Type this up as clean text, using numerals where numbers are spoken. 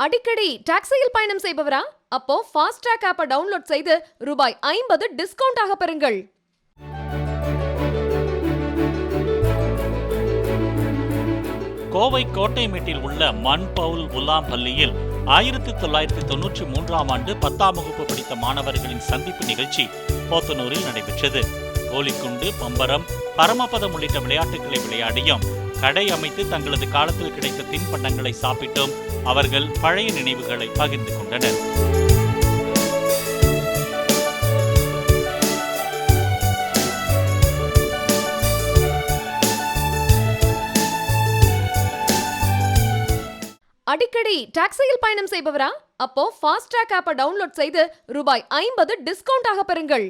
அடிக்கடி டாக்ஸியில் பயணம் செய்பவரா? அப்போ ஃபாஸ்ட்ராக் ஆப்பை டவுன்லோட் செய்து ரூபாய் 50 டிஸ்கவுண்ட் ஆக பெறுங்கள். கோவை கோட்டைமேட்டில் உள்ள மன்பவுல் உல்லாம் பள்ளியில் 1993ஆம் ஆண்டு 10ஆம் வகுப்பு படித்த மாணவர்களின் சந்திப்பு நிகழ்ச்சி போத்தனூரில் நடைபெற்றது. கோலிக்குண்டு, பம்பரம், பரமபதம் உள்ளிட்ட விளையாட்டுகளை விளையாடியும் கடை அமைத்து தங்களது காலத்தில் கிடைத்த தின்பண்டங்களை சாப்பிட்டும் அவர்கள் பழைய நினைவுகளை பகிர்ந்து கொண்டனர். அடிக்கடி டாக்ஸியில் பயணம் செய்பவரா? அப்போ ஃபாஸ்ட்ராக் ஆப்பை டவுன்லோட் செய்து ரூபாய் 50 டிஸ்கவுண்ட் ஆக பெறுங்கள்.